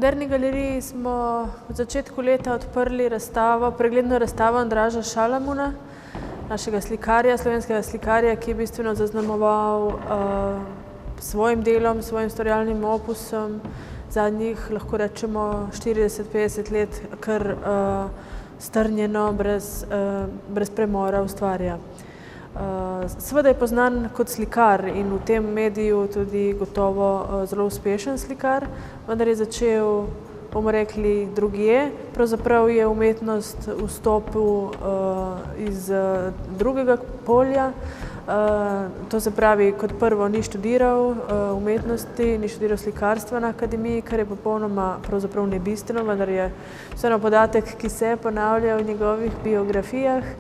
Moderni galeriji smo v začetku leta odprli pregledno razstavo Andraža Šalamuna, našega slikarja, slovenskega slikarja, ki je bistveno zaznamoval svojim delom, svojim ustvarjalnim opusom zadnjih, lahko rečemo, 40-50 let kar strnjeno, brez premora ustvarja. Seveda je poznan kot slikar in v tem mediju tudi gotovo zelo uspešen slikar, vendar je začel, bomo rekli, drugje. Pravzaprav je umetnost vstopil iz drugega polja. To se pravi, kot prvo ni študiral umetnosti, ni študiral slikarstva na akademiji, kar je popolnoma pravzaprav nebistveno, vendar je vseeno podatek, ki se ponavlja v njegovih biografijah.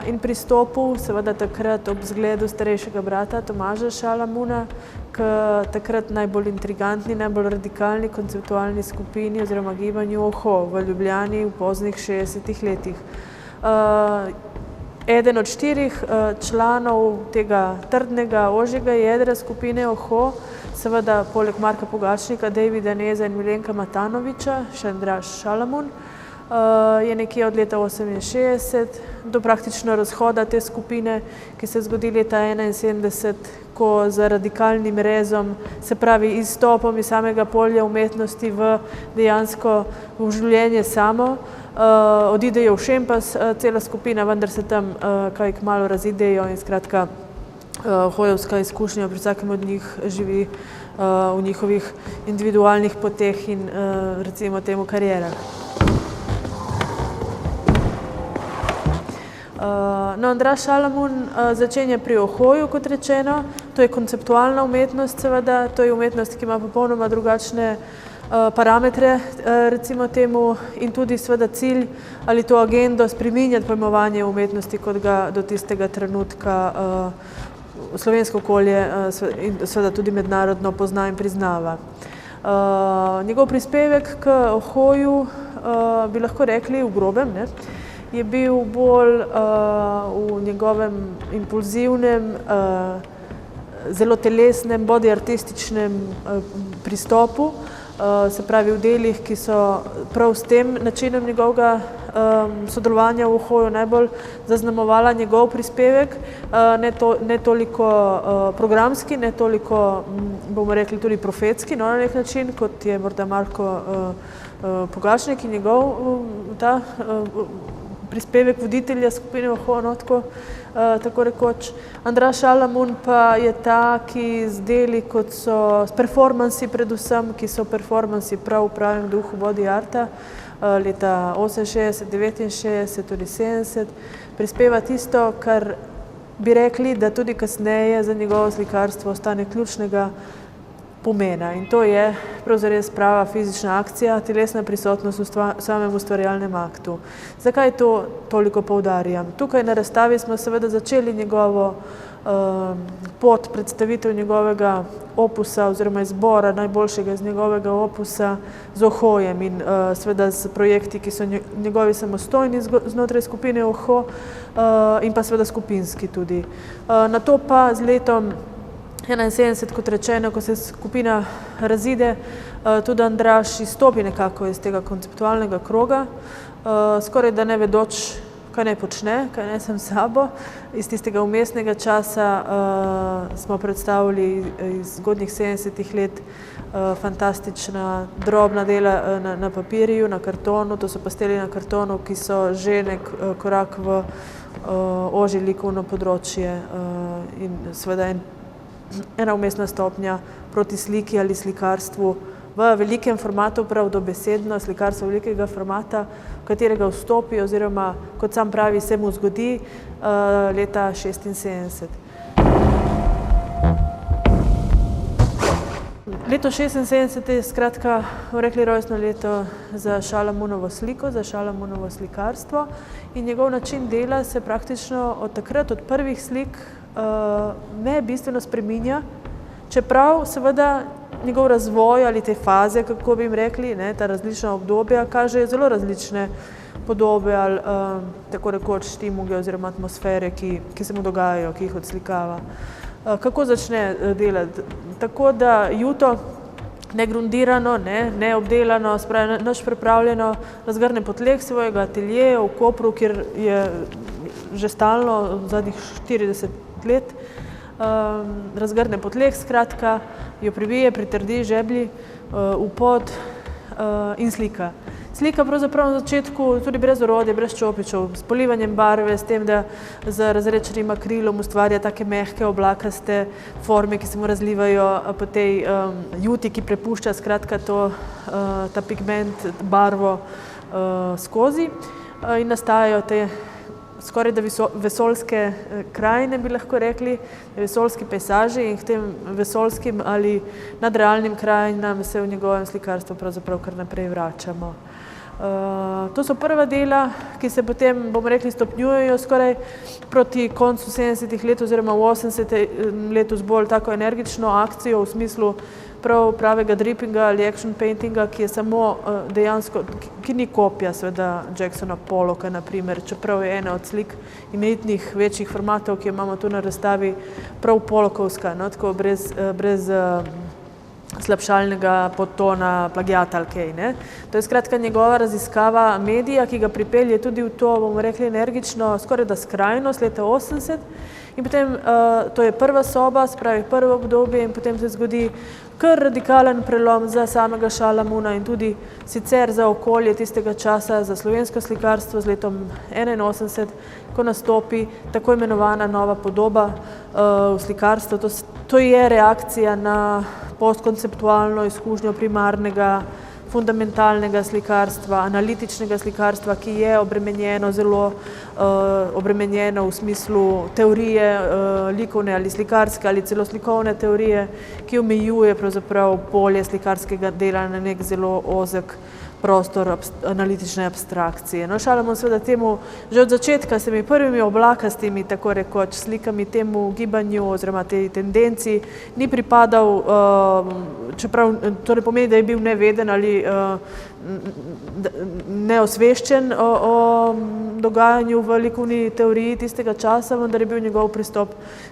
In pristopil seveda takrat ob zgledu starejšega brata Tomaža Šalamuna k takrat najbolj intrigantni, najbolj radikalni konceptualni skupini oziroma gibanju Oho v Ljubljani v poznih 60-ih letih. Eden od 4 članov tega trdnega ožjega jedra skupine Oho, seveda poleg Marka Pogačnika, Davida Neza in Milenka Matanoviča, še Andraž Šalamun, je nekje od leta 1968 do praktično razhoda te skupine, ki se zgodi leta 1971, ko z radikalnim rezom, se pravi izstopom iz samega polja umetnosti v dejansko v življenje samo, odidejo v šempas cela skupina, vendar se tam kaj kmalu razidejo in skratka hojevska izkušnja pri vsakem od njih živi v njihovih individualnih poteh in recimo temu karierah. No, Andraž Šalamun začenja pri Ohoju, kot rečeno. To je konceptualna umetnost, seveda. To je umetnost, ki ima popolnoma drugačne parametre, recimo temu, in tudi seveda cilj ali to agendo spreminjati pojmovanje umetnosti, kot ga do tistega trenutka slovensko okolje in seveda tudi mednarodno pozna in priznava. Njegov prispevek k Ohoju bi lahko rekli v grobem, je bil bolj v njegovem impulzivnem, zelo telesnem, body artističnem pristopu, se pravi v delih, ki so prav s tem načinom njegovega sodelovanja v Ohoju najbolj zaznamovala njegov prispevek, ne toliko programski, ne toliko, bomo rekli, tudi profetski, no, na nek način, kot je morda Marko Pogačnik in njegov prispevek voditelja skupine Oho, tako rekoč. Andraž Šalamun pa je ta, ki z deli, kot so s performansi predvsem, ki so performansi prav v pravem duhu body arta, leta 68, 69, tudi 70, prispeva tisto, kar bi rekli, da tudi kasneje za njegovo slikarstvo ostane ključnega pomena. In to je pravzaprav prava fizična akcija, telesna prisotnost v samem ustvarjalnem aktu. Zakaj to toliko poudarjam? Tukaj na razstavi smo seveda začeli njegovo pot, predstavitev njegovega opusa oziroma izbora najboljšega iz njegovega opusa z Ohojem in seveda z projekti, ki so njegovi samostojni znotraj skupine Oho in pa seveda skupinski tudi. Nato pa z letom 1971, kot rečeno, ko se skupina razide, tudi Andraž izstopi nekako iz tega konceptualnega kroga, skoraj da ne vedoč, kaj naj počne, kaj naj sam s sabo. Iz tistega vmesnega časa smo predstavili iz zgodnjih 70-ih let fantastična drobna dela na papirju, na kartonu, to so pasteli na kartonu, ki so že nek korak v ožje likovno področje in seveda ena vmesna stopnja proti sliki ali slikarstvu v velikem formatu, prav dobesedno slikarstvo velikega formata, v katerega vstopi oziroma, kot sam pravi, se mu zgodi leta 1976. Leto 1976 je skratka, rekli, rojstno leto za Šalamunovo sliko, za Šalamunovo slikarstvo in njegov način dela se praktično od takrat, od prvih slik, ne bistveno spreminja, čeprav seveda njegov razvoj ali te faze, kako bi jim rekli, ta različna obdobja, kažejo zelo različne podobe ali tako rekoč štimuge oziroma atmosfere, ki se mu dogajajo, ki jih odslikava. Kako začne delati? Tako da juto negrundirano, neobdelano, nič pripravljeno, razgrne po tleh svojega ateljeja v Kopru, kjer je že stalno zadnjih 40 let, razgrne po tleh, skratka, jo pribije, pritrdi žeblji v pod in slika. Slika pravzaprav na začetku tudi brez orodja, brez čopičev, s polivanjem barve, s tem, da z razredčenim akrilom ustvarja take mehke oblakaste forme, ki se mu razlivajo po tej juti, ki prepušča skratka ta pigment, barvo skozi in nastajajo te skoraj da vesoljske krajine, bi lahko rekli, vesoljski pejsaži in k tem vesoljskim ali nadrealnim krajinam se v njegovem slikarstvu pravzaprav kar naprej vračamo. To so prva dela, ki se potem, bomo rekli, stopnjujejo skoraj proti koncu 70. let oziroma v 80. letu z bolj tako energično akcijo v smislu pravega drippinga ali action paintinga, ki je samo dejansko, ki ni kopija seveda Jacksona Pollocka, na primer, čeprav je ena od slik imenitnih večjih formatov, ki jo imamo tu na razstavi, prav Pollockovska, tako brez slabšalnega podtona plagiata ali kaj, ne. To je skratka njegova raziskava medija, ki ga pripelje tudi v to, bomo rekli, energično, skoraj da skrajnost leta 80. In potem, to je prva soba, se pravi prvo obdobje in potem se zgodi kar radikalen prelom za samega Šalamuna in tudi sicer za okolje tistega časa, za slovensko slikarstvo z letom 81, ko nastopi tako imenovana nova podoba v slikarstvu. To je reakcija na postkonceptualno izkušnjo primarnega, fundamentalnega slikarstva, analitičnega slikarstva, ki je obremenjeno, zelo obremenjeno v smislu teorije likovne ali slikarske ali celo slikovne teorije, ki omejuje pravzaprav polje slikarskega dela na nek zelo ozek prostor analitične abstrakcije. No, Šalamun seveda temu že od začetka s temi prvimi oblakastimi, tako rekoč, slikami temu gibanju oziroma tej tendenci ni pripadal, čeprav to ne pomeni, da je bil neveden ali neosveščen o dogajanju v likovni teoriji tistega časa, vendar je bil njegov pristop,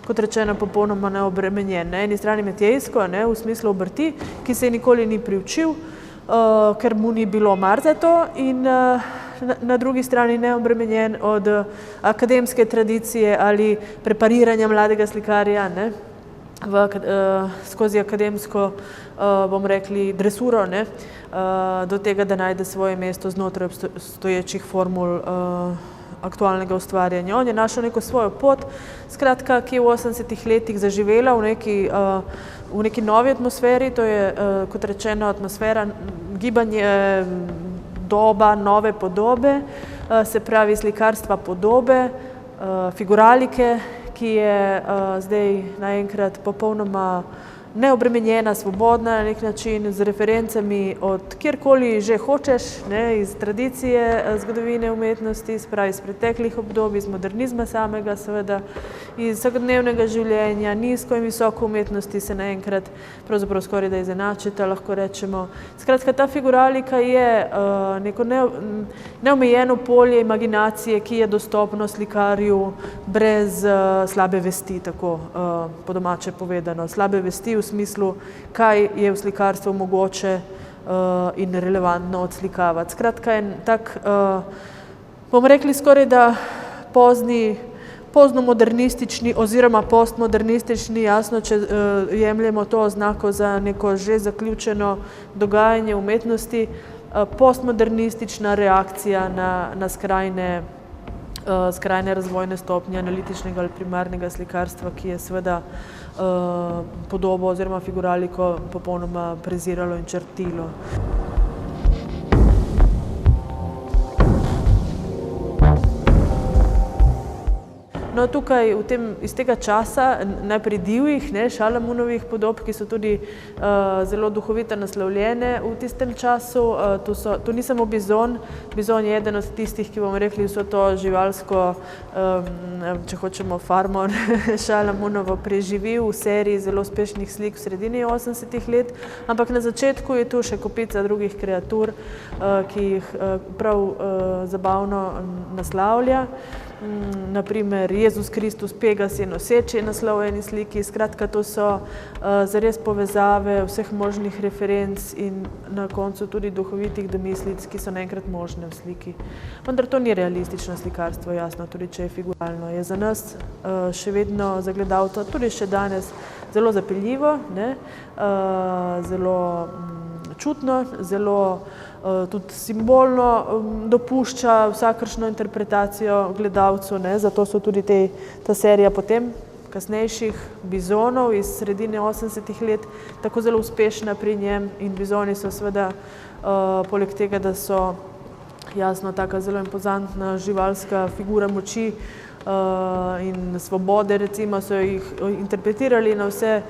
kot rečeno, popolnoma neobremenjen. Na eni strani metejsko, v smislu obrti, ki se je nikoli ni priučil, ker mu ni bilo mar za to, in na drugi strani neobremenjen od akademske tradicije ali prepariranja mladega slikarja skozi akademsko, bomo rekli, dresuro, do tega, da najde svoje mesto znotraj obstoječih formul aktualnega ustvarjanja. On je našel neko svojo pot, skratka, ki je v 80. letih zaživela v neki novi atmosferi, to je, kot rečeno, atmosfera, gibanje, doba, nove podobe, se pravi slikarstva podobe, figuralike, ki je zdaj naenkrat popolnoma neobremenjena, svobodna na nek način, z referencami od kjerkoli že hočeš, iz tradicije zgodovine umetnosti, se pravi iz preteklih obdobij, iz modernizma samega seveda, iz vsakodnevnega življenja, nizko in visoko umetnosti se naenkrat pravzaprav skoraj da izenačita, lahko rečemo. Skratka, ta figuralika je neko neomejeno polje imaginacije, ki je dostopno slikarju brez slabe vesti, tako po domače povedano. Slabe vesti v smislu, kaj je v slikarstvu mogoče in relevantno odslikavati. Skratka, en tak, bomo rekli skoraj da poznomodernistični oziroma postmodernistični, jasno, če jemljemo to oznako za neko že zaključeno dogajanje umetnosti, postmodernistična reakcija na skrajne razvojne stopnje analitičnega ali primarnega slikarstva, ki je seveda podobo oziroma figuraliko popolnoma preziralo in črtilo. No, tukaj iz tega časa, najprej divjih, Šalamunovih podob, ki so tudi zelo duhovito naslovljene v tistem času. To ni samo bizon. Bizon je eden od tistih, ki bomo rekli vso to živalsko, če hočemo, farmo Šalamunovo preživel v seriji zelo uspešnih slik v sredini 80. let, ampak na začetku je tu še kopica drugih kreatur, ki jih prav zabavno naslavlja. naprimer Jezus Kristus Pegas je noseči naslov v eni sliki. Skratka, to so zares povezave vseh možnih referenc in na koncu tudi duhovitih domislic, ki so naenkrat možne v sliki. Vendar to ni realistično slikarstvo, jasno, tudi če je figuralno. Je za nas še vedno za gledalca, tudi še danes, zelo zapeljivo, ne? Zelo čutno, zelo tudi simbolno dopušča vsakršno interpretacijo gledalcu, ne? Zato so tudi ta serija potem kasnejših bizonov iz sredine 80-ih let tako zelo uspešna pri njem in bizoni so seveda poleg tega, da so jasno taka zelo impozantna živalska figura moči in svobode, recimo, so jih interpretirali na vse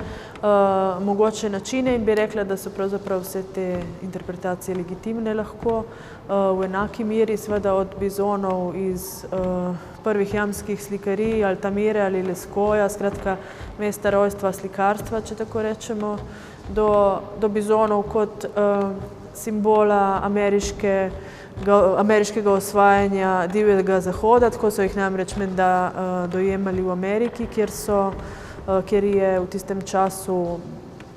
mogoče načine in bi rekla, da so pravzaprav vse te interpretacije legitimne lahko v enaki meri, seveda od bizonov iz prvih jamskih slikarij, Altamire ali Leskoja, skratka mesta rojstva slikarstva, če tako rečemo, do bizonov kot simbola ameriškega osvajanja divjega zahoda, tako so jih namreč menda dojemali v Ameriki, kjer je v tistem času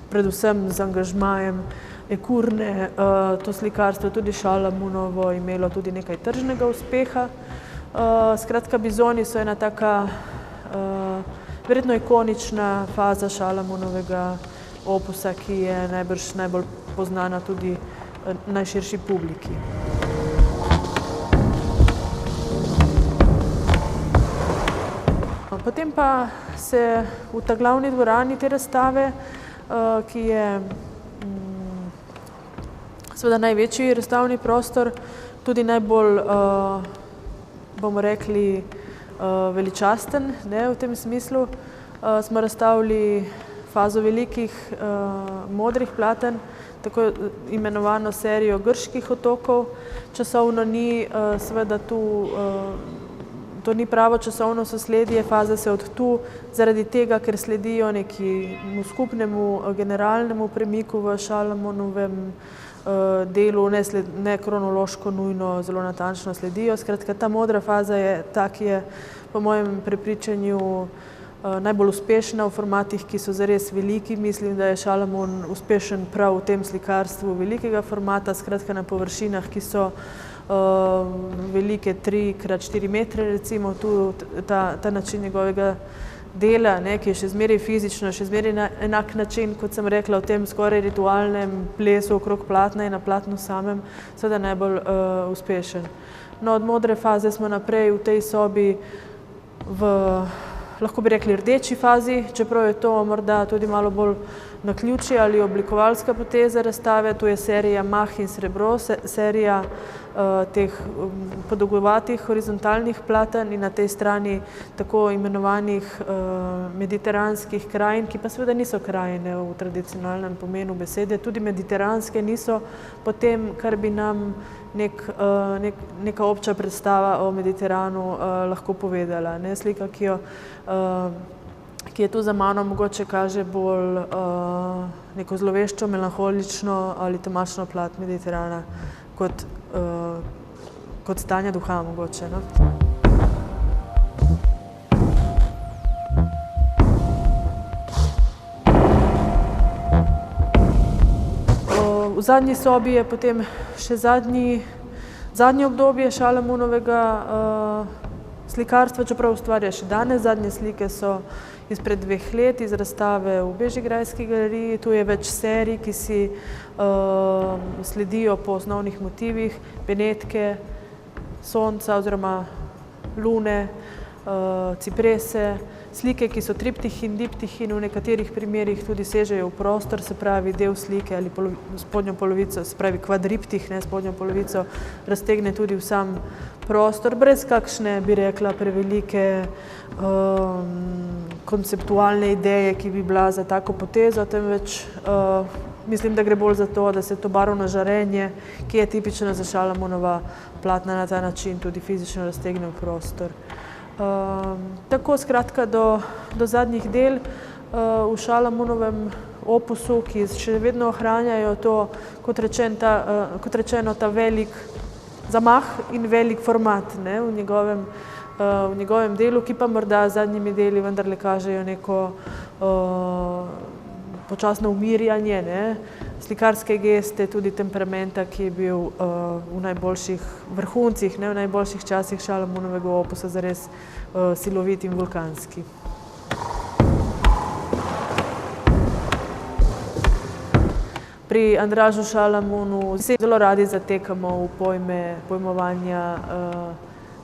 predvsem z angažmajem Ekurne to slikarstvo, tudi Šalamunovo, imelo tudi nekaj tržnega uspeha. Skratka, bizoni so ena taka verjetno ikonična faza Šalamunovega opusa, ki je najbrž najbolj poznana tudi najširši publiki. Potem pa se v ta glavni dvorani te razstave, ki je seveda največji razstavni prostor, tudi najbolj, bomo rekli, veličasten, ne, v tem smislu, smo razstavili fazo velikih modrih platen, tako imenovano serijo grških otokov. Časovno ni seveda to ni pravo časovno sosledje, faze se od tu zaradi tega, ker sledijo nekemu skupnemu generalnemu premiku v Šalamunovem delu, ne kronološko nujno zelo natančno sledijo. Skratka, ta modra faza je ta, ki je po mojem prepričanju najbolj uspešna v formatih, ki so zares veliki. Mislim, da je Šalamun uspešen prav v tem slikarstvu velikega formata, skratka na površinah, ki so velike 3x4 metre, recimo tu ta način njegovega dela, ne, ki je še zmeraj fizično, še zmeraj na enak način, kot sem rekla, v tem skoraj ritualnem plesu okrog platna in na platnu samem, seveda najbolj uspešen. No, od modre faze smo naprej v tej sobi lahko bi rekli rdeči fazi, čeprav je to morda tudi malo bolj naključje ali oblikovalska poteza razstave. Tu je serija Mah in srebro, serija teh podolgovatih horizontalnih platen in na tej strani tako imenovanih mediteranskih krajin, ki pa seveda niso krajine v tradicionalnem pomenu besede, tudi mediteranske niso po tem, kar bi nam neka obča predstava o Mediteranu lahko povedala. Ne? Slika, ki je tu za mano, mogoče kaže bolj neko zloveščo, melanholično ali temačno plat Mediterana kot stanje duha mogoče. No? V zadnji sobi je potem še zadnje obdobje Šalamunovega slikarstva, čeprav ustvarja še danes. Zadnje slike so izpred 2 let iz razstave v Bežigrajski galeriji. Tu je več serij, ki si sledijo po osnovnih motivih, Benetke, sonca oziroma lune, ciprese, slike, ki so triptih in diptih in v nekaterih primerih tudi sežejo v prostor, se pravi del slike ali spodnjo polovico, se pravi kvadriptih, ne, spodnjo polovico raztegne tudi v sam prostor, brez kakšne, bi rekla, prevelike konceptualne ideje, ki bi bila za tako potezo, temveč mislim, da gre bolj za to, da se to barvno žarenje, ki je tipično za Šalamunova platna, na ta način tudi fizično raztegne v prostor. Tako skratka do zadnjih del v Šalamunovem opusu, ki še vedno ohranjajo to, kot rečeno, ta velik zamah in velik format, ne, v njegovem v njegovem delu, ki pa morda z zadnjimi deli vendarle kažejo neko počasno umirjanje, ne, slikarske geste, tudi temperamenta, ki je bil v najboljših vrhuncih, ne, v najboljših časih Šalamunovega opusa zares silovit in vulkanski. Pri Andražu Šalamunu se zelo radi zatekamo v pojmovanja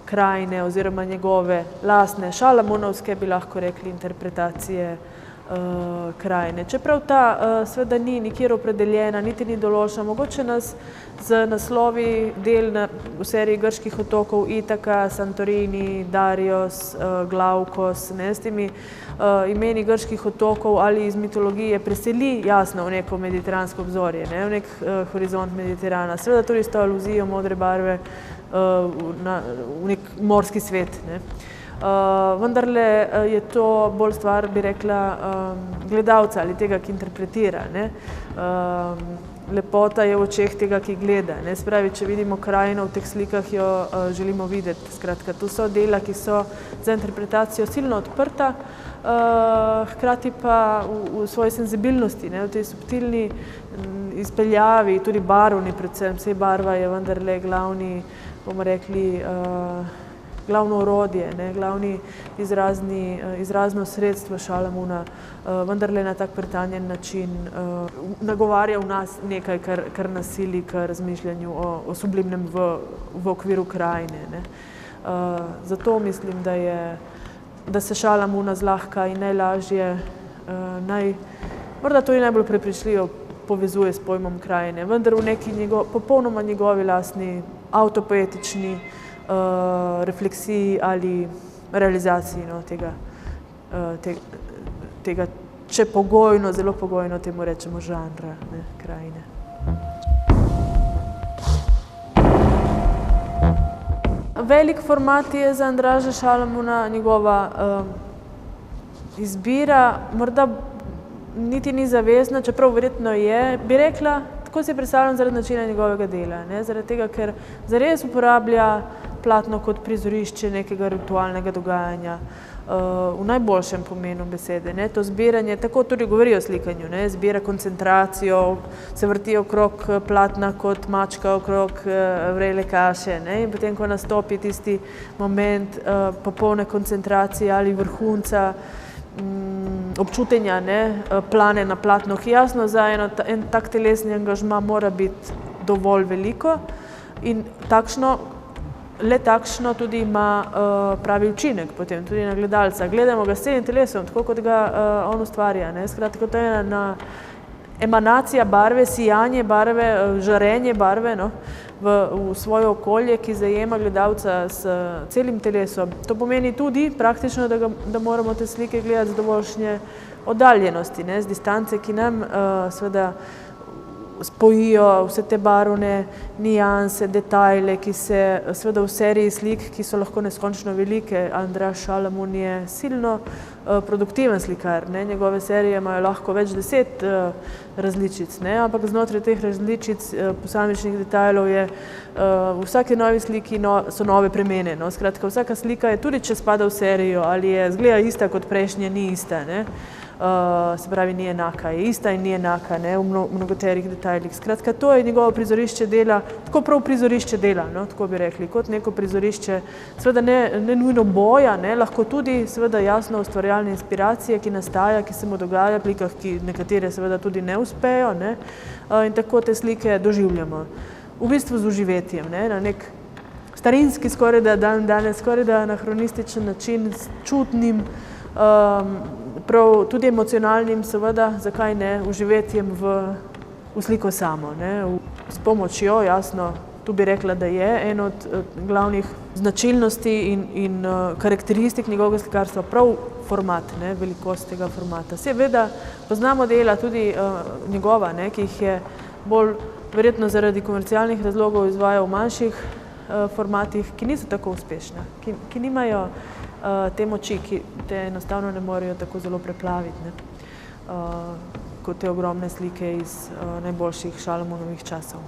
krajine oziroma njegove lastne šalamunovske, bi lahko rekli, interpretacije krajine. Čeprav ta seveda ni nikjer opredeljena, niti ni določena, mogoče nas z naslovi del v seriji grških otokov Itaka, Santorini, Darios, Glaukos, ne, s temi imeni grških otokov ali iz mitologije preseli jasno v neko mediteransko obzorje, ne, v nek horizont Mediterana. Seveda tudi s to aluzijo modre barve v nek morski svet, ne. Vendarle je to bolj stvar, bi rekla, gledalca ali tega, ki interpretira, ne. Lepota je v očeh tega, ki gleda, ne. Se pravi, če vidimo krajino v teh slikah, jo želimo videti. Skratka, to so dela, ki so za interpretacijo silno odprta, hkrati pa v svoji senzibilnosti, ne, v tej subtilni izpeljavi, tudi barvni predvsem, saj barva je vendarle glavni, bomo rekli, glavno orodje, ne, glavni izrazno sredstvo Šalamuna, vendarle na tak pretanjen način nagovarja v nas nekaj, kar nas sili k razmišljanju o sublimnem v okviru krajine, ne. Zato mislim, da se Šalamuna zlahka in najlažje, morda tudi najbolj prepričljivo povezuje s pojmom krajine, vendar v neki popolnoma njegovi lastni avtopoetični refleksiji ali realizaciji, no, tega, če pogojno, zelo pogojno temu rečemo, žanra, ne, krajine. Velik format je za Andraža Šalamuna njegova izbira, morda niti ni zavezna, čeprav verjetno je, bi rekla, tako si predstavljam zaradi načina njegovega dela, ne, zaradi tega, ker zares uporablja platno kot prizorišče nekega ritualnega dogajanja, v najboljšem pomenu besede, ne, to zbiranje, tako tudi govori o slikanju, ne, zbira koncentracijo, se vrti okrog platna kot mačka okrog vrele kaše, ne, in potem, ko nastopi tisti moment popolne koncentracije ali vrhunca, občutenja, ne, plane na platno, ki jasno za en tak telesni angažma mora biti dovolj veliko in le takšno tudi ima pravi učinek potem tudi na gledalca. Gledamo ga s celim telesom, tako kot ga on ustvarja, ne, skratka, to je ena emanacija barve, sijanje barve, žarenje barve, no, v svoje okolje, ki zajema gledalca s celim telesom. To pomeni tudi praktično, da moramo te slike gledati z dovoljšnje oddaljenosti, ne, z distance, ki nam seveda spojijo vse te barvne nijanse, detajle, ki se seveda v seriji slik, ki so lahko neskončno velike. Andraž Šalamun je silno produktiven slikar, ne, njegove serije imajo lahko več 10 različic, ne, ampak znotraj teh različic posamičnih detajlov je v vsaki novi sliki so nove premene, no, skratka, vsaka slika je, tudi če spada v serijo ali je zgleda ista kot prejšnja, ni ista, ne. Se pravi, ni enaka, je ista in ni enaka, ne, v mnogoterih detajlih. Skratka, to je njegovo prizorišče dela, tako prav prizorišče dela, no, tako bi rekli, kot neko prizorišče, seveda ne nujno boja, ne, lahko tudi seveda jasno ustvarjalne inspiracije, ki nastaja, ki se mu dogaja v slikah, ki nekatere seveda tudi ne uspejo, ne, in tako te slike doživljamo. V bistvu z uživetjem, ne, na nek starinski, skorajda danes, skorajda anahronističen način, s čutnim, prav tudi emocionalnim, seveda, zakaj ne, uživetjem v sliko samo, ne, s pomočjo, jasno, tu bi rekla, da je en od glavnih značilnosti in karakteristik njegovega slikarstva prav format, ne, velikost tega formata. Seveda poznamo dela tudi njegova, ne, ki jih je bolj verjetno zaradi komercialnih razlogov izvajal v manjših formatih, ki niso tako uspešna, ki nimajo te moči, ki te enostavno ne morejo tako zelo preplaviti, ne, kot te ogromne slike iz najboljših Šalamunovih časov.